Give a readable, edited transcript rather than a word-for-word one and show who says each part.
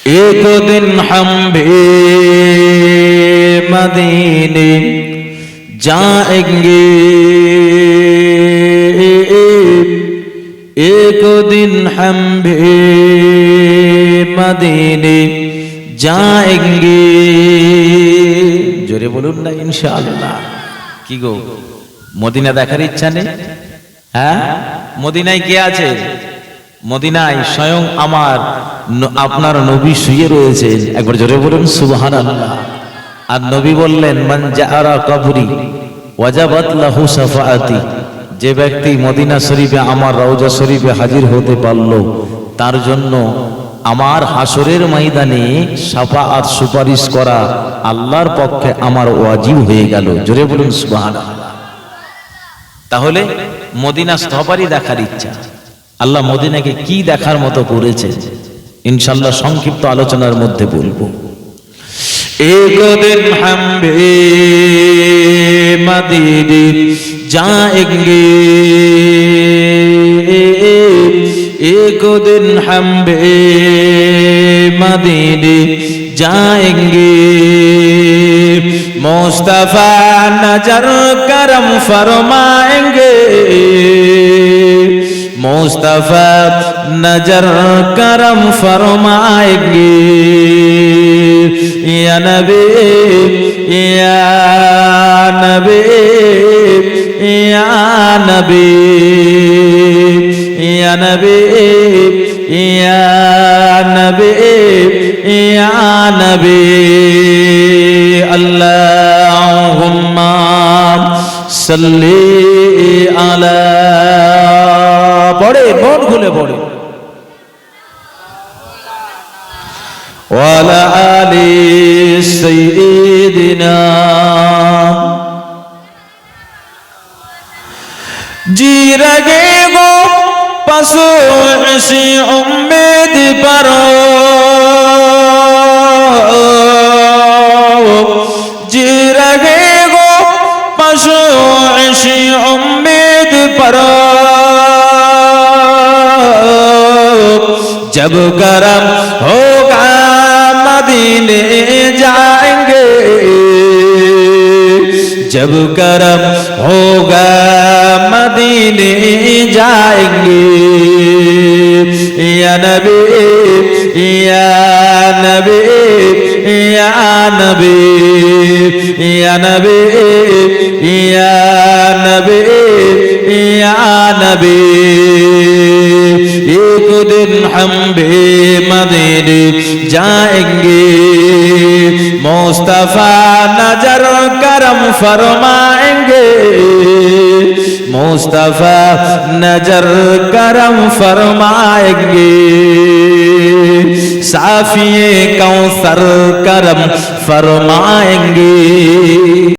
Speaker 1: एक दिन हम भी मदीने जाएंगे, एक दिन हम भी मदीने जाएंगे। जोरे बोलুন না ইনশাআল্লাহ। কি গো, মদিনা দেখার ইচ্ছা নেই? হ্যাঁ, মদিনায় কে আছে? মদিনায় স্বয়ং আমার আপনার নবী শুয়ে রয়েছেন। একবার জোরে বলুন সুবহানাল্লাহ। আর নবী বললেন, মান জাআরা কবরি ওয়াজাবাত লাহু শাফাআতি, যে ব্যক্তি মদিনা শরীফে আমার রওজা শরীফে হাজির হতে পারলো তার জন্য আমার হাসরের ময়দানে শাফাআত সুপারিশ করা আল্লাহর পক্ষে আমার ওয়াজিব হয়ে গেল। জোরে বলুন সুবহানাল্লাহ। তাহলে মদিনা সবারই দেখার ইচ্ছা। আল্লাহ মদিনাকে কি দেখার মতো করেছে ইনশাআল্লাহ সংক্ষিপ্ত আলোচনার মধ্যে বলবো। एक दिन हम भी मदीने जाएंगे, एक दिन हम भी मदीने जाएंगे, मुस्तफा नजर करम फरमाएंगे, मुस्तफा नजर करम फरमाएंगे, या नबी या नबी या नबी या नबी या नबी या नबी। अल्लाहुम्मा सल्ली अला, पढ़े मन खुले पढ़े, वाला आली सय्यिदिना। जी रगे गो पसो ऐसी उम्मीद पर, जी रगे गो पसो ऐसी उम्मीद पर, जब करम होगा मदीने जाएंगे, जब करम होगा मदीने जाएंगे, या नबी या नबी या नबी या नबी या नबी या नबी। एक दिन हम भी मदीने जाएंगे, मुस्तफा नजर करम फरमाएंगे, मुस्तफा नजर करम फरमाएंगे, साफिए कौसर करम फरमाएंगे।